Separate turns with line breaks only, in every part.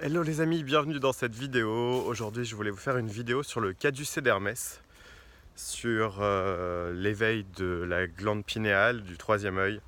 Hello les amis, bienvenue dans cette vidéo. Aujourd'hui je voulais vous faire une vidéo sur le caducée d'Hermès, sur l'éveil de la glande pinéale, du troisième œil,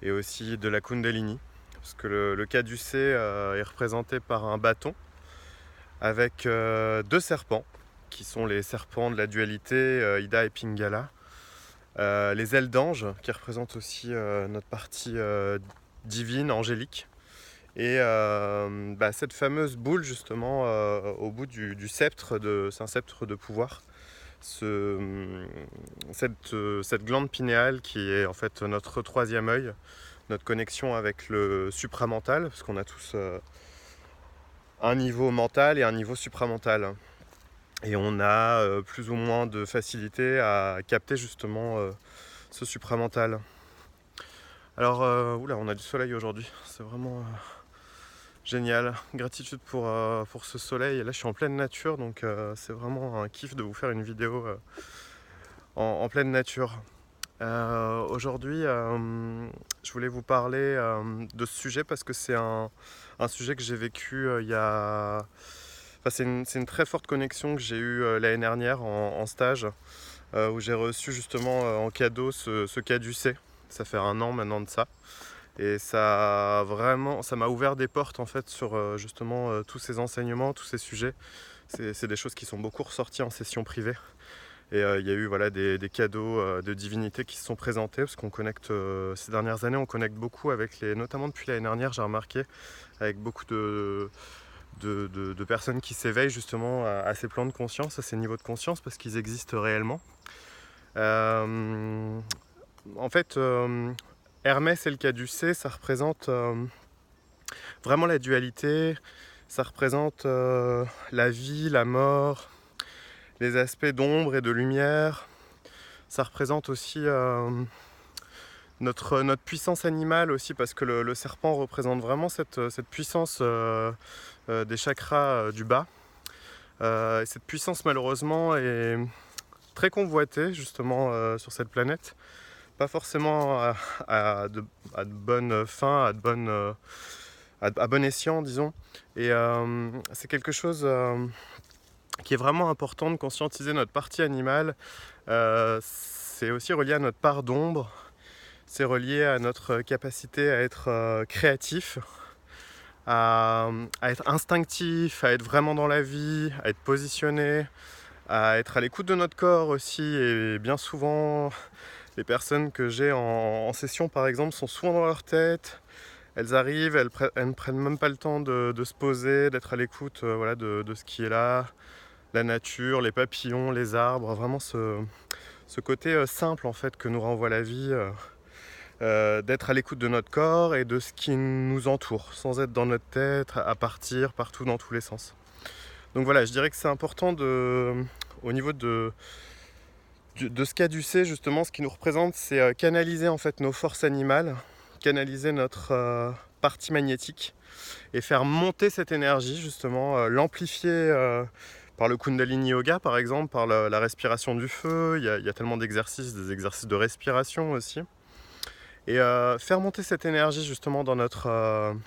et aussi de la Kundalini. Parce que le caducée est représenté par un bâton avec deux serpents, qui sont les serpents de la dualité, Ida et Pingala. Les ailes d'ange, qui représentent aussi notre partie divine, angélique. Et cette fameuse boule justement au bout du sceptre, c'est un sceptre de pouvoir, cette glande pinéale qui est en fait notre troisième œil, notre connexion avec le supramental, parce qu'on a tous un niveau mental et un niveau supramental. Et on a plus ou moins de facilité à capter justement ce supramental. Alors, oula, on a du soleil aujourd'hui, c'est vraiment... génial, gratitude pour ce soleil. Et là je suis en pleine nature, donc c'est vraiment un kiff de vous faire une vidéo en pleine nature. Aujourd'hui je voulais vous parler de ce sujet parce que c'est un sujet que j'ai vécu il y a... Enfin, c'est une très forte connexion que j'ai eue l'année dernière en stage, où j'ai reçu justement en cadeau ce caducée. Ça fait un an maintenant de ça. Et ça m'a ouvert des portes en fait sur justement tous ces enseignements, tous ces sujets. C'est des choses qui sont beaucoup ressorties en session privée. Et il y a eu voilà, des cadeaux de divinités qui se sont présentés, parce qu'on connecte, ces dernières années, on connecte beaucoup avec notamment depuis l'année dernière, j'ai remarqué, avec beaucoup de personnes qui s'éveillent justement à ces plans de conscience, à ces niveaux de conscience, parce qu'ils existent réellement. En fait, Hermès et le caducée, ça représente vraiment la dualité, ça représente la vie, la mort, les aspects d'ombre et de lumière. Ça représente aussi notre puissance animale aussi, parce que le serpent représente vraiment cette puissance des chakras du bas. Et cette puissance malheureusement est très convoitée justement sur cette planète. Pas forcément à de bonnes fins, à bon escient, disons. Et c'est quelque chose qui est vraiment important de conscientiser notre partie animale. C'est aussi relié à notre part d'ombre. C'est relié à notre capacité à être créatif, à être instinctif, à être vraiment dans la vie, à être positionné, à être à l'écoute de notre corps aussi. Et bien souvent, les personnes que j'ai en session par exemple sont souvent dans leur tête. Elles arrivent, elles ne prennent même pas le temps de se poser, d'être à l'écoute voilà, de ce qui est là, la nature, les papillons, les arbres, vraiment ce côté simple en fait que nous renvoie la vie, d'être à l'écoute de notre corps et de ce qui nous entoure, sans être dans notre tête, à partir partout dans tous les sens. Donc voilà, je dirais que c'est important au niveau de ce caducée justement, ce qui nous représente, c'est canaliser en fait nos forces animales, canaliser notre partie magnétique et faire monter cette énergie justement, l'amplifier par le Kundalini Yoga par exemple, par la respiration du feu. Il y a tellement d'exercices, des exercices de respiration aussi. Et faire monter cette énergie justement dans notre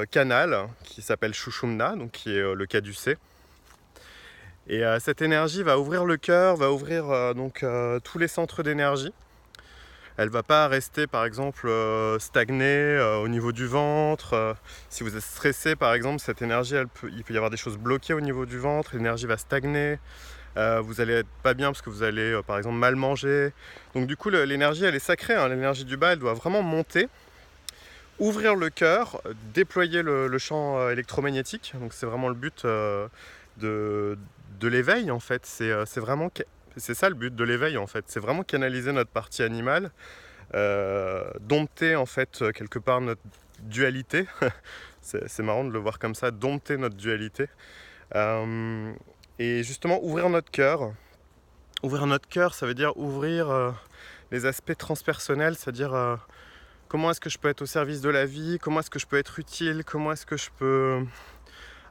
canal qui s'appelle Shushumna, donc qui est le caducée. Et cette énergie va ouvrir le cœur, va ouvrir tous les centres d'énergie. Elle ne va pas rester par exemple stagnée au niveau du ventre. Si vous êtes stressé par exemple, cette énergie, il peut y avoir des choses bloquées au niveau du ventre, l'énergie va stagner. Vous allez être pas bien parce que vous allez par exemple mal manger. Donc du coup l'énergie elle est sacrée, hein. L'énergie du bas elle doit vraiment monter, ouvrir le cœur, déployer le champ électromagnétique. Donc c'est vraiment le but de l'éveil en fait. C'est ça le but de l'éveil en fait. C'est vraiment canaliser notre partie animale, dompter en fait quelque part notre dualité. C'est marrant de le voir comme ça, dompter notre dualité. Et justement ouvrir notre cœur. Ouvrir notre cœur, ça veut dire ouvrir les aspects transpersonnels, c'est-à-dire comment est-ce que je peux être au service de la vie, comment est-ce que je peux être utile, comment est-ce que je peux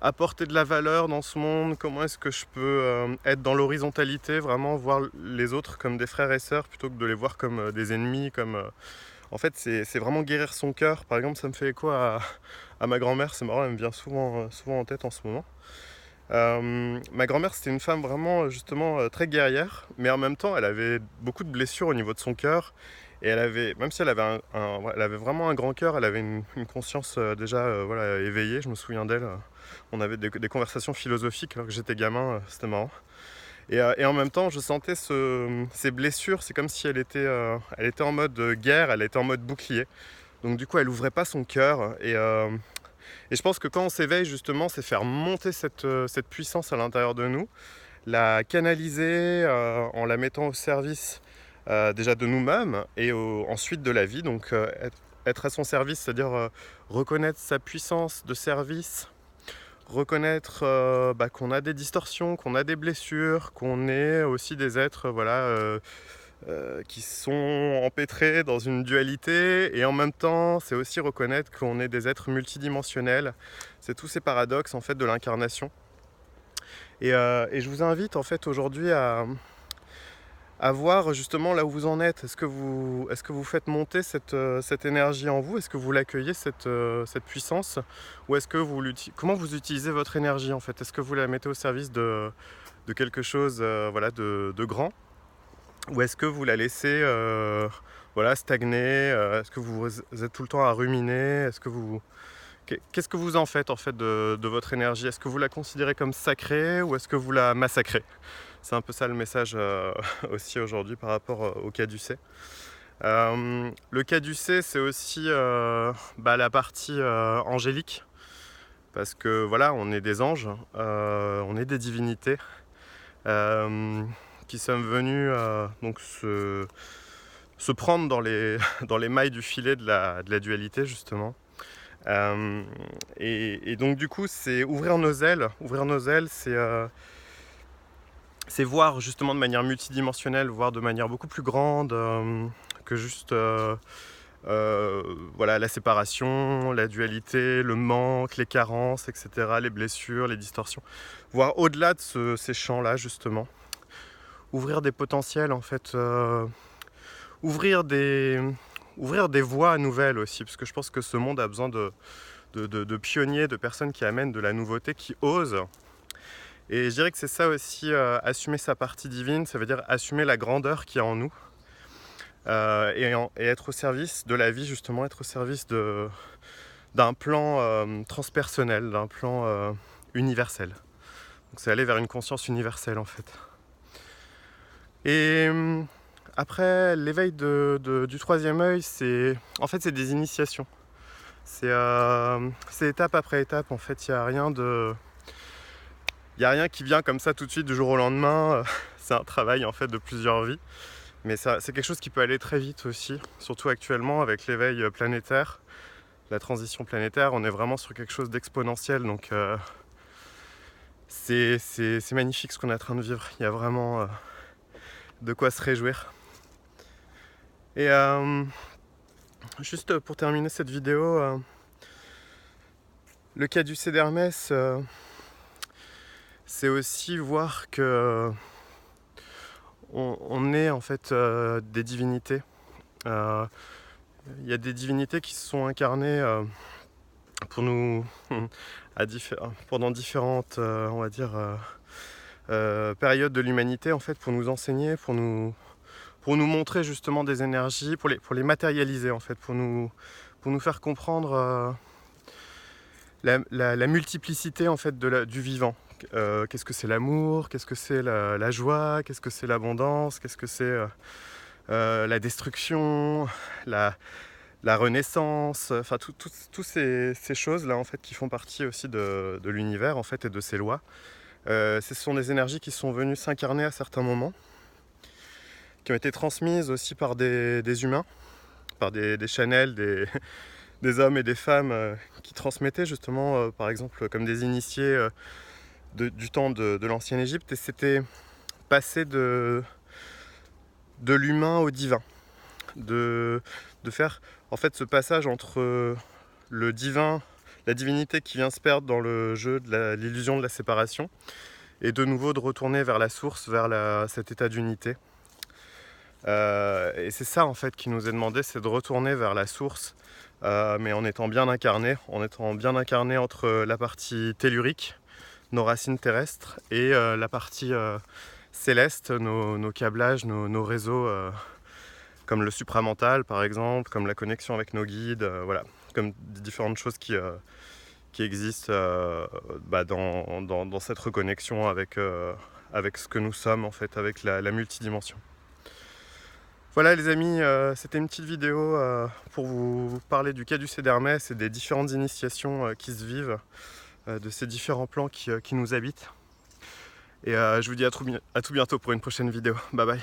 apporter de la valeur dans ce monde, comment est-ce que je peux être dans l'horizontalité, vraiment voir les autres comme des frères et sœurs plutôt que de les voir comme des ennemis, comme En fait, c'est vraiment guérir son cœur. Par exemple, ça me fait écho à ma grand-mère, c'est marrant, elle me vient souvent en tête en ce moment. Ma grand-mère, c'était une femme vraiment justement très guerrière, mais en même temps, elle avait beaucoup de blessures au niveau de son cœur. Et elle avait, même si elle avait, elle avait vraiment un grand cœur, elle avait une conscience déjà voilà, éveillée. Je me souviens d'elle. On avait des conversations philosophiques alors que j'étais gamin, c'était marrant. Et en même temps, je sentais ces blessures, c'est comme si elle était en mode guerre, elle était en mode bouclier. Donc du coup, elle ouvrait pas son cœur. Et je pense que quand on s'éveille, justement, c'est faire monter cette puissance à l'intérieur de nous, la canaliser en la mettant au service déjà de nous-mêmes et ensuite de la vie. Donc être à son service, c'est-à-dire reconnaître sa puissance de service, reconnaître qu'on a des distorsions, qu'on a des blessures, qu'on est aussi des êtres qui sont empêtrés dans une dualité, et en même temps c'est aussi reconnaître qu'on est des êtres multidimensionnels. C'est tous ces paradoxes en fait de l'incarnation. Et je vous invite en fait aujourd'hui à voir justement là où vous en êtes. Est-ce que vous faites monter cette énergie en vous? Est-ce que vous l'accueillez, cette puissance? Ou comment vous utilisez votre énergie en fait? Est-ce que vous la mettez au service de quelque chose de grand? Ou est-ce que vous la laissez stagner? Est-ce que vous êtes tout le temps à ruminer? Qu'est-ce que vous en faites de votre énergie? Est-ce que vous la considérez comme sacrée ou est-ce que vous la massacrez? C'est un peu ça le message aussi aujourd'hui par rapport au caducée. Le caducée, c'est aussi la partie angélique, parce que voilà, on est des anges, on est des divinités qui sommes venus donc se prendre dans les mailles du filet de la dualité justement. Et donc du coup, c'est ouvrir nos ailes. Ouvrir nos ailes, c'est voir justement de manière multidimensionnelle, voir de manière beaucoup plus grande que juste la séparation, la dualité, le manque, les carences, etc., les blessures, les distorsions. Voir au-delà de ces champs-là justement. Ouvrir des potentiels en fait, ouvrir des voies nouvelles aussi, parce que je pense que ce monde a besoin de pionniers, de personnes qui amènent de la nouveauté, qui osent. Et je dirais que c'est ça aussi, assumer sa partie divine, ça veut dire assumer la grandeur qu'il y a en nous, et être au service de la vie, justement, être au service d'un plan transpersonnel, d'un plan universel. Donc c'est aller vers une conscience universelle en fait. Et après, l'éveil du troisième œil, c'est des initiations. C'est étape après étape, en fait, il n'y a rien qui vient comme ça tout de suite du jour au lendemain. C'est un travail en fait de plusieurs vies. Mais c'est quelque chose qui peut aller très vite aussi, surtout actuellement avec l'éveil planétaire, la transition planétaire. On est vraiment sur quelque chose d'exponentiel, donc c'est magnifique ce qu'on est en train de vivre. Il y a vraiment de quoi se réjouir. Et juste pour terminer cette vidéo, le caducée d'Hermès, c'est aussi voir que on est en fait des divinités. Il y a des divinités qui se sont incarnées pour nous pendant différentes on va dire périodes de l'humanité en fait, pour nous enseigner, pour nous montrer justement des énergies, pour les matérialiser en fait, pour nous faire comprendre la multiplicité en fait du vivant. Qu'est-ce que c'est l'amour, qu'est-ce que c'est la joie, qu'est-ce que c'est l'abondance, qu'est-ce que c'est la destruction, la renaissance, enfin toutes ces choses-là en fait qui font partie aussi de l'univers en fait et de ses lois. Ce sont des énergies qui sont venues s'incarner à certains moments, qui ont été transmises aussi par des humains, par des channels, des hommes et des femmes qui transmettaient justement, par exemple, comme des initiés du temps de l'ancienne Égypte, et c'était passer de l'humain au divin, de faire en fait ce passage entre le divin, la divinité qui vient se perdre dans le jeu de l'illusion de la séparation, et de nouveau de retourner vers la source, vers cet état d'unité. Et c'est ça en fait qui nous est demandé, c'est de retourner vers la source, mais en étant bien incarné, entre la partie tellurique, nos racines terrestres, et la partie céleste, nos câblages, nos réseaux, comme le supramental par exemple, comme la connexion avec nos guides, voilà, comme différentes choses qui existent dans cette reconnexion avec ce que nous sommes en fait, avec la multidimension. Voilà les amis, c'était une petite vidéo pour vous parler du caducée d'Hermès et des différentes initiations qui se vivent, de ces différents plans qui nous habitent. Et je vous dis à tout bientôt pour une prochaine vidéo. Bye bye.